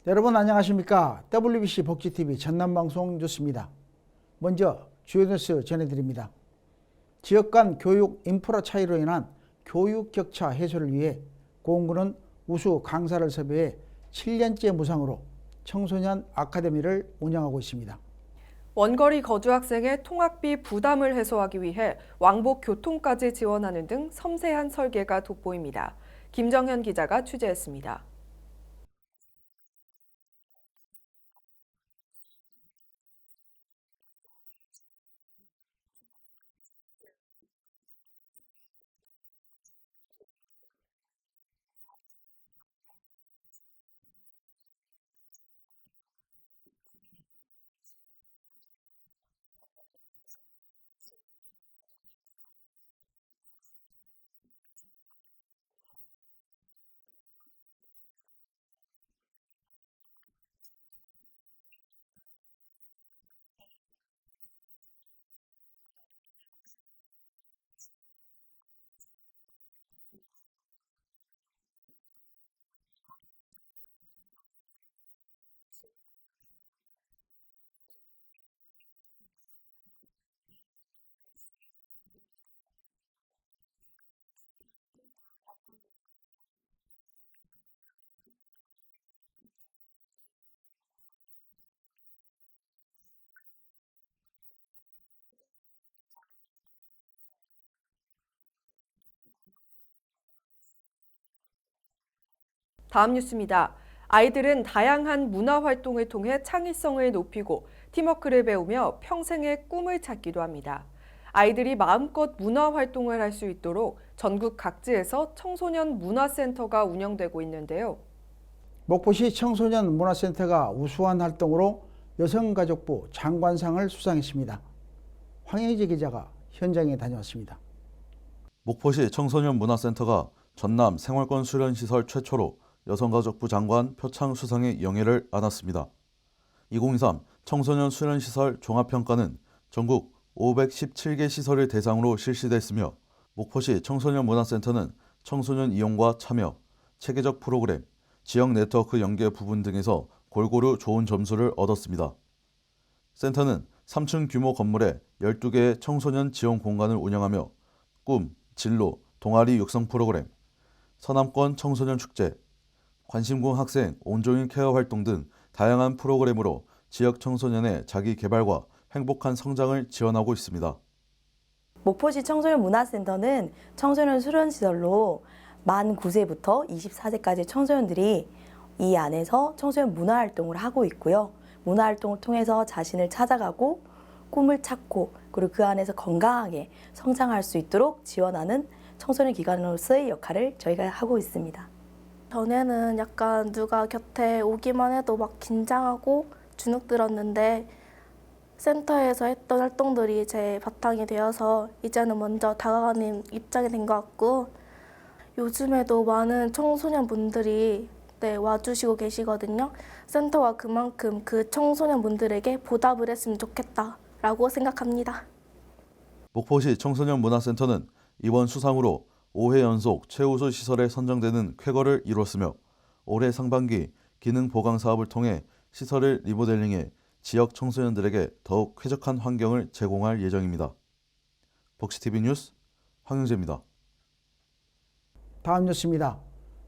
여러분 안녕하십니까? WBC 복지TV 전남방송 뉴스입니다. 먼저 주요 뉴스 전해드립니다. 지역 간 교육 인프라 차이로 인한 교육 격차 해소를 위해 고흥군은 우수 강사를 섭외해 7년째 무상으로 청소년 아카데미를 운영하고 있습니다. 원거리 거주 학생의 통학비 부담을 해소하기 위해 왕복 교통까지 지원하는 등 섬세한 설계가 돋보입니다. 김정현 기자가 취재했습니다. 다음 뉴스입니다. 아이들은 다양한 문화 활동을 통해 창의성을 높이고 팀워크를 배우며 평생의 꿈을 찾기도 합니다. 아이들이 마음껏 문화 활동을 할 수 있도록 전국 각지에서 청소년 문화센터가 운영되고 있는데요. 목포시 청소년 문화센터가 우수한 활동으로 여성가족부 장관상을 수상했습니다. 황영재 기자가 현장에 다녀왔습니다. 목포시 청소년 문화센터가 전남 생활권 수련시설 최초로 여성가족부 장관 표창 수상의 영예를 안았습니다. 2023 청소년 수련시설 종합평가는 전국 517개 시설을 대상으로 실시됐으며 목포시 청소년 문화센터는 청소년 이용과 참여, 체계적 프로그램, 지역 네트워크 연계 부분 등에서 골고루 좋은 점수를 얻었습니다. 센터는 3층 규모 건물에 12개의 청소년 지원 공간을 운영하며 꿈, 진로, 동아리 육성 프로그램, 서남권 청소년 축제, 관심군 학생 온종일 케어 활동 등 다양한 프로그램으로 지역 청소년의 자기 개발과 행복한 성장을 지원하고 있습니다. 목포시 청소년 문화센터는 청소년 수련시설로 만 9세부터 24세까지 청소년들이 이 안에서 청소년 문화활동을 하고 있고요. 문화활동을 통해서 자신을 찾아가고 꿈을 찾고 그리고 그 안에서 건강하게 성장할 수 있도록 지원하는 청소년 기관으로서의 역할을 저희가 하고 있습니다. 전에는 약간 누가 곁에 오기만 해도 막 긴장하고 주눅 들었는데 센터에서 했던 활동들이 제 바탕이 되어서 이제는 먼저 다가가는 입장이 된 것 같고 요즘에도 많은 청소년 분들이 와주시고 계시거든요. 센터가 그만큼 그 청소년 분들에게 보답을 했으면 좋겠다라고 생각합니다. 목포시 청소년 문화센터는 이번 수상으로 5회 연속 최우수 시설에 선정되는 쾌거를 이뤘으며 올해 상반기 기능 보강 사업을 통해 시설을 리모델링해 지역 청소년들에게 더욱 쾌적한 환경을 제공할 예정입니다. 복지TV 뉴스 황영재입니다. 다음 뉴스입니다.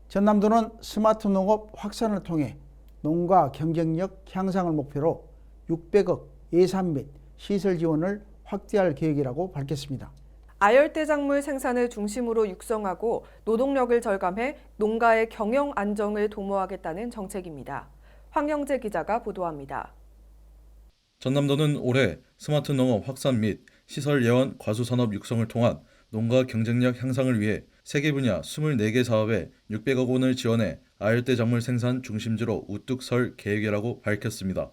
전남도는 스마트 농업 확산을 통해 농가 경쟁력 향상을 목표로 600억 예산 및 시설 지원을 확대할 계획이라고 밝혔습니다. 아열대 작물 생산을 중심으로 육성하고 노동력을 절감해 농가의 경영 안정을 도모하겠다는 정책입니다. 황영재 기자가 보도합니다. 전남도는 올해 스마트 농업 확산 및 시설 예원 과수산업 육성을 통한 농가 경쟁력 향상을 위해 세개 분야 24개 사업에 600억 원을 지원해 아열대 작물 생산 중심지로 우뚝 설 계획이라고 밝혔습니다.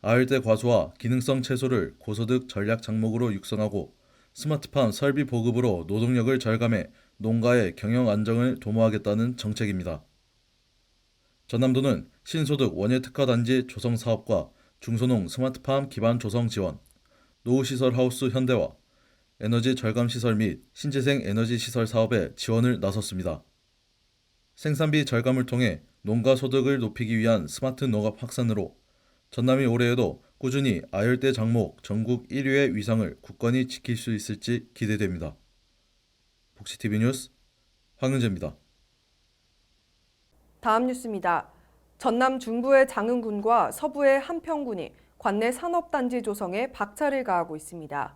아열대 과수와 기능성 채소를 고소득 전략 작목으로 육성하고 스마트팜 설비 보급으로 노동력을 절감해 농가의 경영 안정을 도모하겠다는 정책입니다. 전남도는 신소득 원예특화단지 조성 사업과 중소농 스마트팜 기반 조성 지원, 노후시설 하우스 현대화, 에너지 절감 시설 및 신재생 에너지 시설 사업에 지원을 나섰습니다. 생산비 절감을 통해 농가 소득을 높이기 위한 스마트 농업 확산으로 전남이 올해에도 꾸준히 아열대 작목 전국 1위의 위상을 굳건히 지킬 수 있을지 기대됩니다. 복지TV 뉴스 황윤재입니다. 다음 뉴스입니다. 전남 중부의 장흥군과 서부의 한평군이 관내 산업단지 조성에 박차를 가하고 있습니다.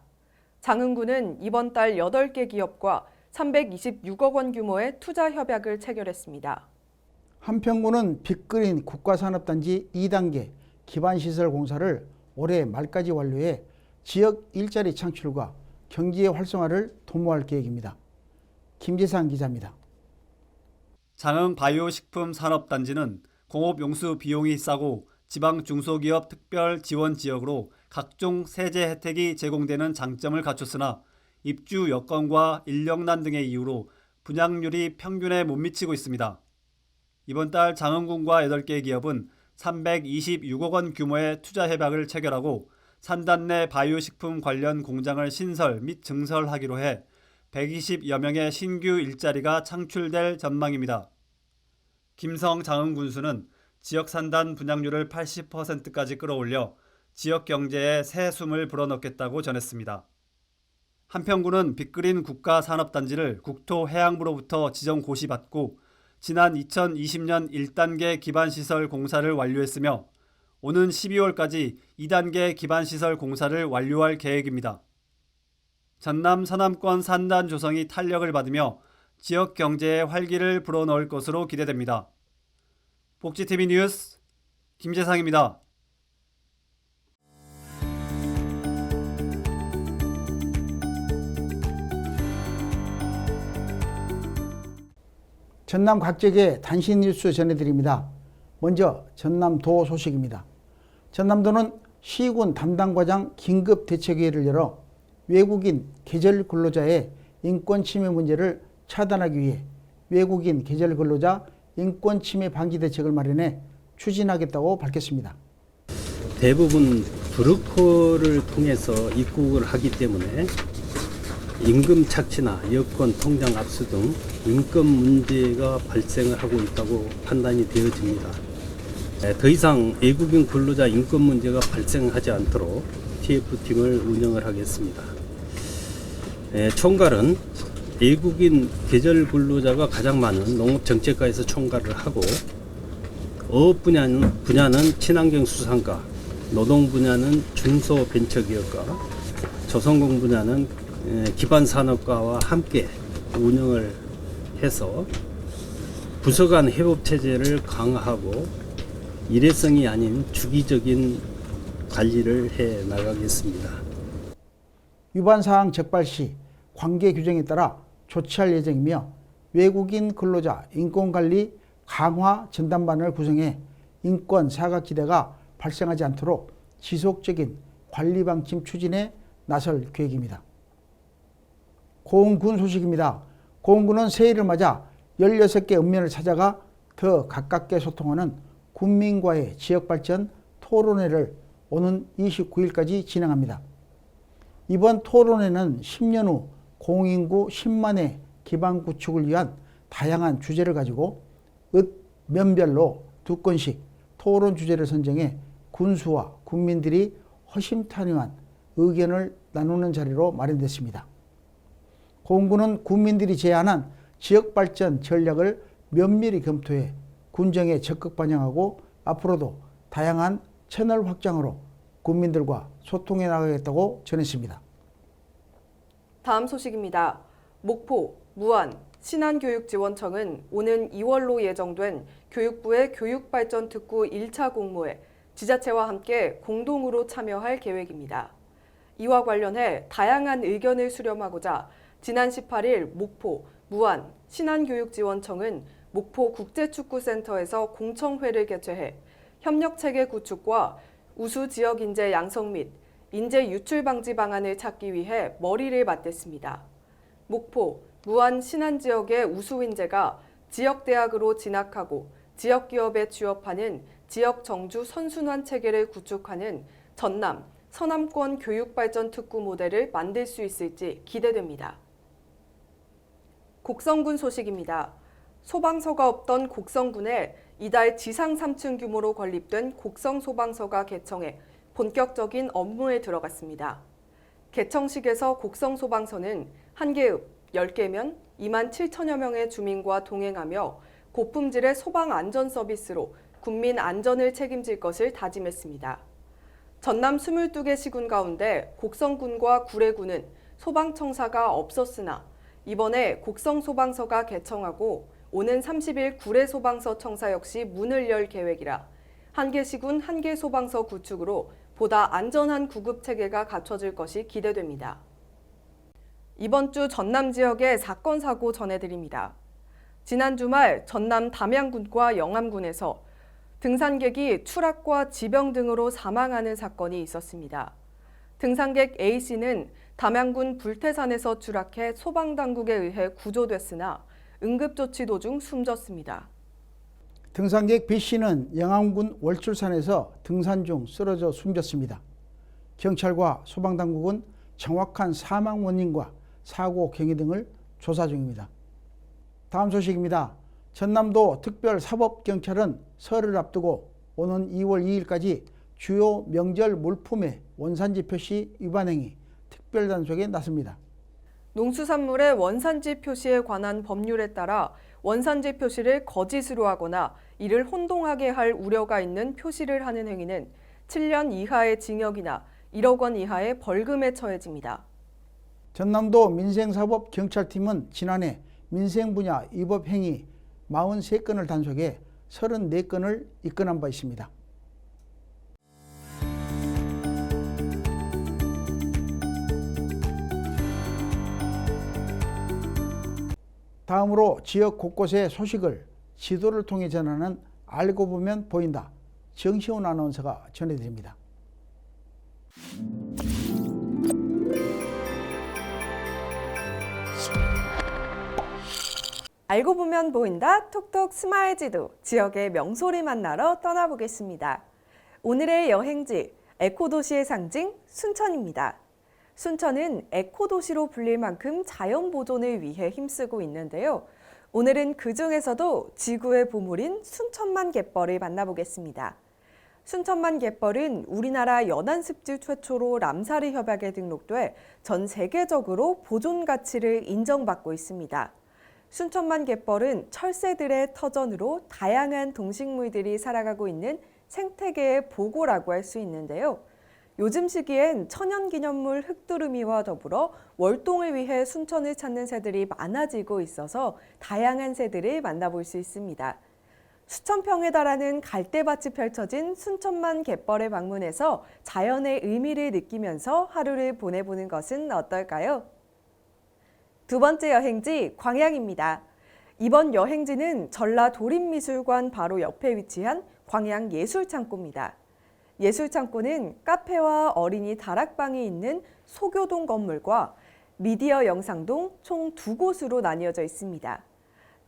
장흥군은 이번 달 8개 기업과 326억 원 규모의 투자 협약을 체결했습니다. 한평군은 빅그린 국가산업단지 2단계 기반시설 공사를 올해 말까지 완료해 지역 일자리 창출과 경기의 활성화를 도모할 계획입니다. 김재상 기자입니다. 장흥 바이오식품 산업단지는 공업용수 비용이 싸고 지방 중소기업 특별 지원 지역으로 각종 세제 혜택이 제공되는 장점을 갖췄으나 입주 여건과 인력난 등의 이유로 분양률이 평균에 못 미치고 있습니다. 이번 달 장흥군과 8개 기업은 326억 원 규모의 투자 협약을 체결하고 산단 내 바이오식품 관련 공장을 신설 및 증설하기로 해 120여 명의 신규 일자리가 창출될 전망입니다. 김성 장흥군수는 지역 산단 분양률을 80%까지 끌어올려 지역 경제에 새 숨을 불어넣겠다고 전했습니다. 한평군은 빅그린 국가산업단지를 국토해양부로부터 지정 고시받고 지난 2020년 1단계 기반시설 공사를 완료했으며 오는 12월까지 2단계 기반시설 공사를 완료할 계획입니다. 전남 서남권 산단 조성이 탄력을 받으며 지역 경제에 활기를 불어넣을 것으로 기대됩니다. 복지TV 뉴스 김재상입니다. 전남 각지의 단신 뉴스 전해드립니다. 먼저 전남도 소식입니다. 전남도는 시군 담당과장 긴급대책회의를 열어 외국인 계절 근로자의 인권 침해 문제를 차단하기 위해 외국인 계절 근로자 인권 침해 방지 대책을 마련해 추진하겠다고 밝혔습니다. 대부분 브로커를 통해서 입국을 하기 때문에 임금 착취나 여권 통장 압수 등 인권 문제가 발생을 하고 있다고 판단이 되어집니다. 더 이상 외국인 근로자 인권 문제가 발생하지 않도록 TF팀을 운영을 하겠습니다. 총괄은 외국인 계절 근로자가 가장 많은 농업정책과에서 총괄을 하고 어업 분야는 친환경 수산과, 노동 분야는 중소벤처기업과, 조선공 분야는 기반산업과와 함께 운영을 해서 부서 간 협업체제를 강화하고 일회성이 아닌 주기적인 관리를 해 나가겠습니다. 위반사항 적발 시 관계 규정에 따라 조치할 예정이며 외국인 근로자 인권관리 강화 전담반을 구성해 인권 사각지대가 발생하지 않도록 지속적인 관리 방침 추진에 나설 계획입니다. 고흥군 소식입니다. 고흥군은 새해를 맞아 16개 읍면을 찾아가 더 가깝게 소통하는 군민과의 지역발전 토론회를 오는 29일까지 진행합니다. 이번 토론회는 10년 후 공인구 10만의 기반 구축을 위한 다양한 주제를 가지고 읍면별로 2건씩 토론 주제를 선정해 군수와 국민들이 허심탄회한 의견을 나누는 자리로 마련됐습니다. 고흥군은 군민들이 제안한 지역발전 전략을 면밀히 검토해 군정에 적극 반영하고 앞으로도 다양한 채널 확장으로 군민들과 소통해 나가겠다고 전했습니다. 다음 소식입니다. 목포, 무안, 신안교육지원청은 오는 2월로 예정된 교육부의 교육발전특구 1차 공모에 지자체와 함께 공동으로 참여할 계획입니다. 이와 관련해 다양한 의견을 수렴하고자 지난 18일 목포, 무안, 신안교육지원청은 목포 국제축구센터에서 공청회를 개최해 협력체계 구축과 우수 지역 인재 양성 및 인재 유출 방지 방안을 찾기 위해 머리를 맞댔습니다. 목포, 무안, 신안 지역의 우수 인재가 지역대학으로 진학하고 지역기업에 취업하는 지역 정주 선순환 체계를 구축하는 전남, 서남권 교육발전 특구 모델을 만들 수 있을지 기대됩니다. 곡성군 소식입니다. 소방서가 없던 곡성군에 이달 지상 3층 규모로 건립된 곡성 소방서가 개청해 본격적인 업무에 들어갔습니다. 개청식에서 곡성 소방서는 한 개읍 10개면 2만 7천여 명의 주민과 동행하며 고품질의 소방 안전 서비스로 국민 안전을 책임질 것을 다짐했습니다. 전남 22개 시군 가운데 곡성군과 구례군은 소방청사가 없었으나 이번에 곡성 소방서가 개청하고 오는 30일 구례 소방서 청사 역시 문을 열 계획이라 한 개 시군 한 개 소방서 구축으로 보다 안전한 구급 체계가 갖춰질 것이 기대됩니다. 이번 주 전남 지역의 사건 사고 전해드립니다. 지난 주말 전남 담양군과 영암군에서 등산객이 추락과 지병 등으로 사망하는 사건이 있었습니다. 등산객 A씨는 담양군 불태산에서 추락해 소방당국에 의해 구조됐으나 응급조치 도중 숨졌습니다. 등산객 B씨는 영암군 월출산에서 등산 중 쓰러져 숨졌습니다. 경찰과 소방당국은 정확한 사망 원인과 사고 경위 등을 조사 중입니다. 다음 소식입니다. 전남도 특별사법경찰은 설을 앞두고 오는 2월 2일까지 주요 명절 물품의 원산지 표시 위반 행위 특별단속에 나섭니다. 농수산물의 원산지 표시에 관한 법률에 따라 원산지 표시를 거짓으로 하거나 이를 혼동하게 할 우려가 있는 표시를 하는 행위는 7년 이하의 징역이나 1억 원 이하의 벌금에 처해집니다. 전남도 민생사법경찰팀은 지난해 민생 분야 위법 행위 43건을 단속해 34건을 입건한 바 있습니다. 다음으로 지역 곳곳의 소식을 지도를 통해 전하는 알고 보면 보인다. 정시훈 아나운서가 전해드립니다. 알고 보면 보인다 톡톡 스마일 지도 지역의 명소를 만나러 떠나보겠습니다. 오늘의 여행지 에코도시의 상징 순천입니다. 순천은 에코도시로 불릴 만큼 자연 보존을 위해 힘쓰고 있는데요. 오늘은 그 중에서도 지구의 보물인 순천만 갯벌을 만나보겠습니다. 순천만 갯벌은 우리나라 연안습지 최초로 람사르 협약에 등록돼 전 세계적으로 보존 가치를 인정받고 있습니다. 순천만 갯벌은 철새들의 터전으로 다양한 동식물들이 살아가고 있는 생태계의 보고라고 할 수 있는데요. 요즘 시기엔 천연기념물 흑두루미와 더불어 월동을 위해 순천을 찾는 새들이 많아지고 있어서 다양한 새들을 만나볼 수 있습니다. 수천 평에 달하는 갈대밭이 펼쳐진 순천만 갯벌에 방문해서 자연의 의미를 느끼면서 하루를 보내보는 것은 어떨까요? 두 번째 여행지 광양입니다. 이번 여행지는 전라도립미술관 바로 옆에 위치한 광양예술창고입니다. 예술창고는 카페와 어린이 다락방이 있는 소교동 건물과 미디어 영상동 총 2곳으로 나뉘어져 있습니다.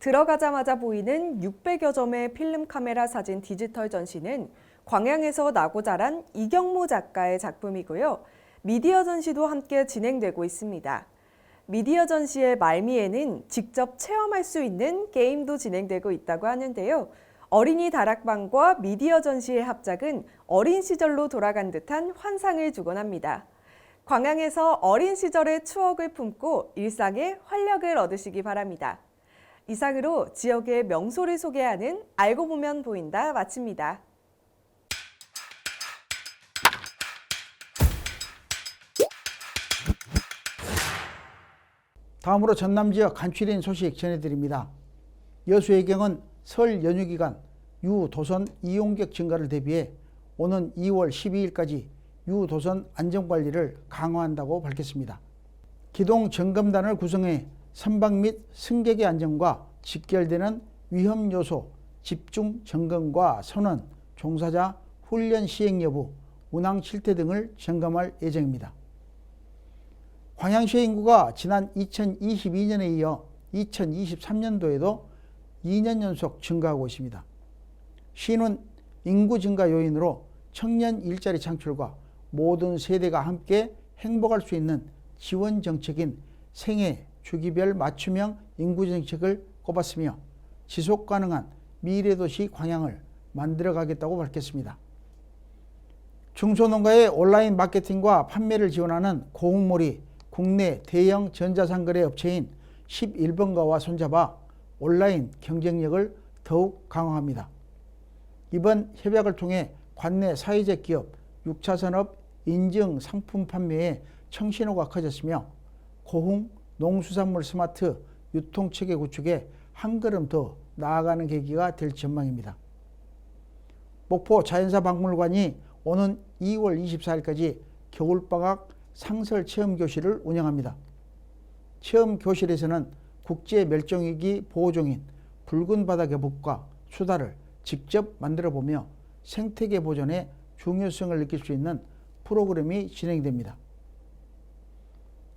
들어가자마자 보이는 600여 점의 필름 카메라 사진 디지털 전시는 광양에서 나고 자란 이경모 작가의 작품이고요. 미디어 전시도 함께 진행되고 있습니다. 미디어 전시의 말미에는 직접 체험할 수 있는 게임도 진행되고 있다고 하는데요. 어린이 다락방과 미디어 전시의 합작은 어린 시절로 돌아간 듯한 환상을 주곤 합니다. 광양에서 어린 시절의 추억을 품고 일상의 활력을 얻으시기 바랍니다. 이상으로 지역의 명소를 소개하는 알고 보면 보인다 마칩니다. 다음으로 전남 지역 간추린 소식 전해드립니다. 여수해경은 설 연휴 기간 유도선 이용객 증가를 대비해 오는 2월 12일까지 유도선 안전관리를 강화한다고 밝혔습니다. 기동 점검단을 구성해 선박 및 승객의 안전과 직결되는 위험 요소 집중 점검과 선원, 종사자 훈련 시행 여부, 운항 실태 등을 점검할 예정입니다. 광양시의 인구가 지난 2022년에 이어 2023년도에도 2년 연속 증가하고 있습니다. 시는 인구 증가 요인으로 청년 일자리 창출과 모든 세대가 함께 행복할 수 있는 지원 정책인 생애, 주기별 맞춤형 인구 정책을 꼽았으며 지속 가능한 미래도시 광양을 만들어가겠다고 밝혔습니다. 중소농가의 온라인 마케팅과 판매를 지원하는 고흥몰이 국내 대형 전자상거래 업체인 11번가와 손잡아 온라인 경쟁력을 더욱 강화합니다. 이번 협약을 통해 관내 사회적 기업 6차 산업 인증 상품 판매에 청신호가 커졌으며 고흥 농수산물 스마트 유통체계 구축에 한 걸음 더 나아가는 계기가 될 전망입니다. 목포 자연사박물관이 오는 2월 24일까지 겨울방학 상설 체험교실을 운영합니다. 체험교실에서는 국제멸종위기 보호종인 붉은 바다 거북과 수달을 직접 만들어보며 생태계 보존의 중요성을 느낄 수 있는 프로그램이 진행됩니다.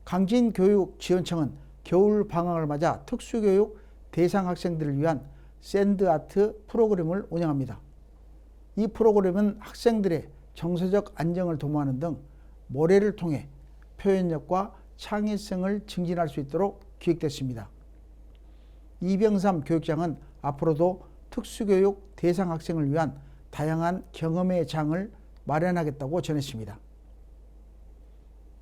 강진교육지원청은 겨울방학을 맞아 특수교육 대상 학생들을 위한 샌드아트 프로그램을 운영합니다. 이 프로그램은 학생들의 정서적 안정을 도모하는 등 모래를 통해 표현력과 창의성을 증진할 수 있도록 기획됐습니다. 이병삼 교육장은 앞으로도 특수교육 대상 학생을 위한 다양한 경험의 장을 마련하겠다고 전했습니다.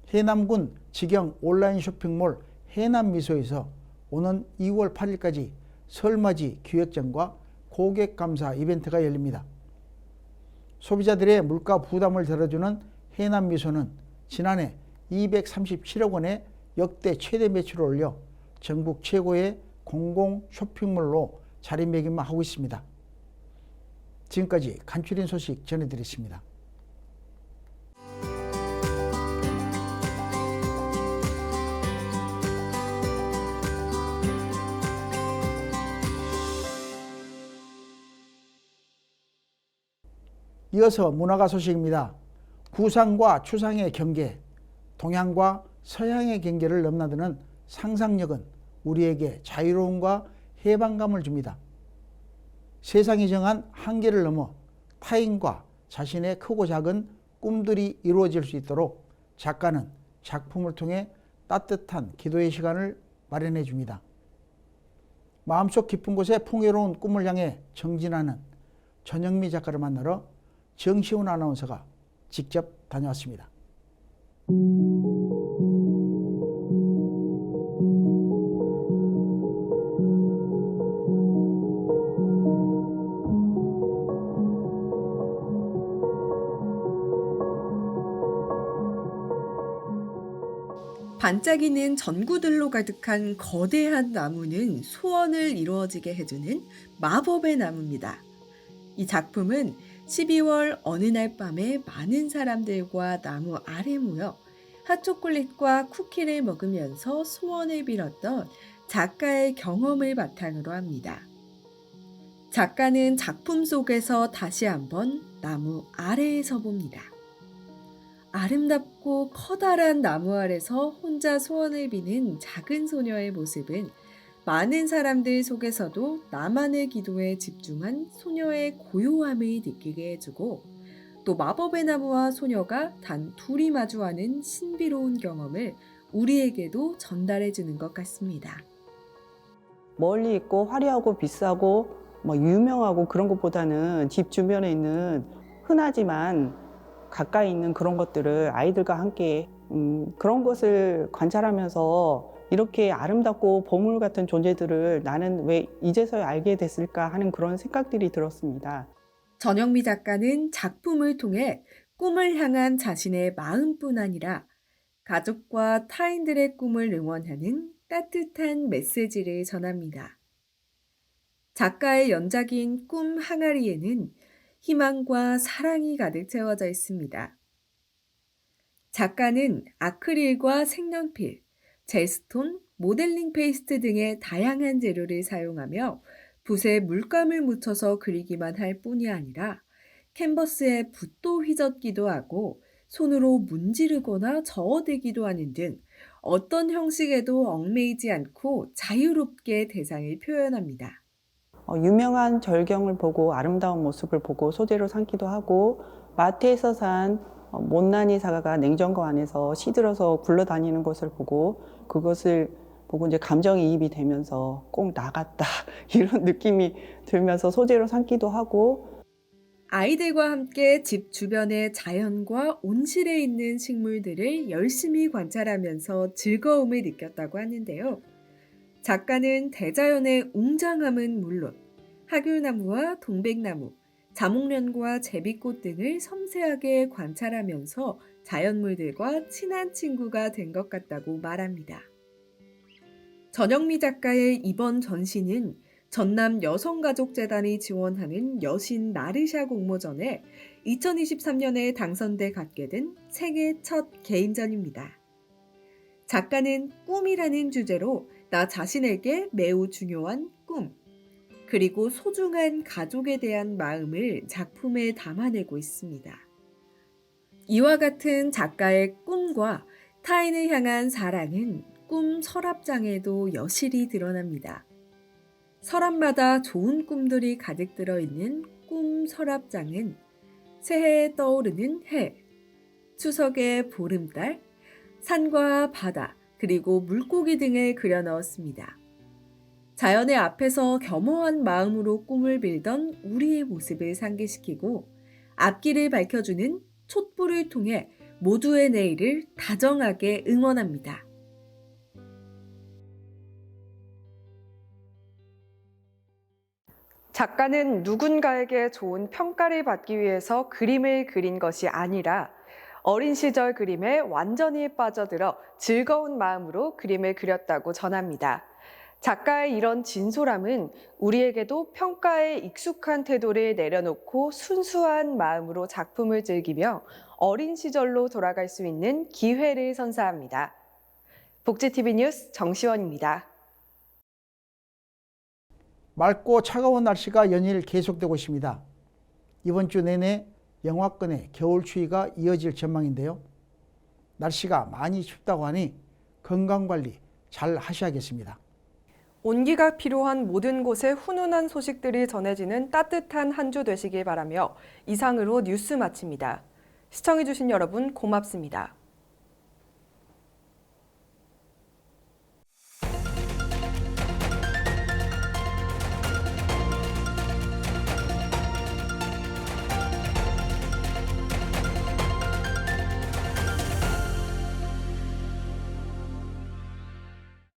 해남군 직영 온라인 쇼핑몰 해남미소에서 오는 2월 8일까지 설맞이 기획전과 고객 감사 이벤트가 열립니다. 소비자들의 물가 부담을 덜어주는 해남미소는 지난해 237억 원의 역대 최대 매출을 올려 전국 최고의 공공 쇼핑몰로 자리매김만 하고 있습니다. 지금까지 간추린 소식 전해드렸습니다. 이어서 문화가 소식입니다. 구상과 추상의 경계, 동양과 서양의 경계를 넘나드는 상상력은 우리에게 자유로움과 해방감을 줍니다. 세상이 정한 한계를 넘어 타인과 자신의 크고 작은 꿈들이 이루어질 수 있도록 작가는 작품을 통해 따뜻한 기도의 시간을 마련해 줍니다. 마음속 깊은 곳에 풍요로운 꿈을 향해 정진하는 전영미 작가를 만나러 정시훈 아나운서가 직접 다녀왔습니다. 반짝이는 전구들로 가득한 거대한 나무는 소원을 이루어지게 해주는 마법의 나무입니다. 이 작품은 12월 어느 날 밤에 많은 사람들과 나무 아래 모여 핫초콜릿과 쿠키를 먹으면서 소원을 빌었던 작가의 경험을 바탕으로 합니다. 작가는 작품 속에서 다시 한번 나무 아래에 서봅니다. 아름답고 커다란 나무 아래서 혼자 소원을 비는 작은 소녀의 모습은 많은 사람들 속에서도 나만의 기도에 집중한 소녀의 고요함을 느끼게 해주고 또 마법의 나무와 소녀가 단 둘이 마주하는 신비로운 경험을 우리에게도 전달해주는 것 같습니다. 멀리 있고 화려하고 비싸고 유명하고 그런 것보다는 집 주변에 있는 흔하지만 가까이 있는 그런 것들을 아이들과 함께 그런 것을 관찰하면서 이렇게 아름답고 보물 같은 존재들을 나는 왜 이제서야 알게 됐을까 하는 그런 생각들이 들었습니다. 전영미 작가는 작품을 통해 꿈을 향한 자신의 마음뿐 아니라 가족과 타인들의 꿈을 응원하는 따뜻한 메시지를 전합니다. 작가의 연작인 꿈 항아리에는 희망과 사랑이 가득 채워져 있습니다. 작가는 아크릴과 색연필, 젤스톤, 모델링 페이스트 등의 다양한 재료를 사용하며 붓에 물감을 묻혀서 그리기만 할 뿐이 아니라 캔버스에 붓도 휘젓기도 하고 손으로 문지르거나 저어대기도 하는 등 어떤 형식에도 얽매이지 않고 자유롭게 대상을 표현합니다. 유명한 절경을 보고 아름다운 모습을 보고 소재로 삼기도 하고 마트에서 산 못난이 사과가 냉장고 안에서 시들어서 굴러다니는 것을 보고 그것을 보고 이제 감정이입이 되면서 꼭 나갔다 이런 느낌이 들면서 소재로 삼기도 하고. 아이들과 함께 집 주변의 자연과 온실에 있는 식물들을 열심히 관찰하면서 즐거움을 느꼈다고 하는데요. 작가는 대자연의 웅장함은 물론 하귤나무와 동백나무, 자목련과 제비꽃 등을 섬세하게 관찰하면서 자연물들과 친한 친구가 된 것 같다고 말합니다. 전영미 작가의 이번 전시는 전남 여성가족재단이 지원하는 여신 나르샤 공모전에 2023년에 당선돼 갖게 된 세계 첫 개인전입니다. 작가는 꿈이라는 주제로 나 자신에게 매우 중요한 꿈, 그리고 소중한 가족에 대한 마음을 작품에 담아내고 있습니다. 이와 같은 작가의 꿈과 타인을 향한 사랑은 꿈 서랍장에도 여실히 드러납니다. 서랍마다 좋은 꿈들이 가득 들어있는 꿈 서랍장은 새해에 떠오르는 해, 추석의 보름달, 산과 바다, 그리고 물고기 등을 그려 넣었습니다. 자연의 앞에서 겸허한 마음으로 꿈을 빌던 우리의 모습을 상기시키고 앞길을 밝혀주는 촛불을 통해 모두의 내일을 다정하게 응원합니다. 작가는 누군가에게 좋은 평가를 받기 위해서 그림을 그린 것이 아니라 어린 시절 그림에 완전히 빠져들어 즐거운 마음으로 그림을 그렸다고 전합니다. 작가의 이런 진솔함은 우리에게도 평가에 익숙한 태도를 내려놓고 순수한 마음으로 작품을 즐기며 어린 시절로 돌아갈 수 있는 기회를 선사합니다. 복지TV 뉴스 정시원입니다. 맑고 차가운 날씨가 연일 계속되고 있습니다. 이번 주 내내 영하권의 겨울 추위가 이어질 전망인데요. 날씨가 많이 춥다고 하니 건강관리 잘 하셔야겠습니다. 온기가 필요한 모든 곳에 훈훈한 소식들이 전해지는 따뜻한 한 주 되시길 바라며 이상으로 뉴스 마칩니다. 시청해주신 여러분 고맙습니다.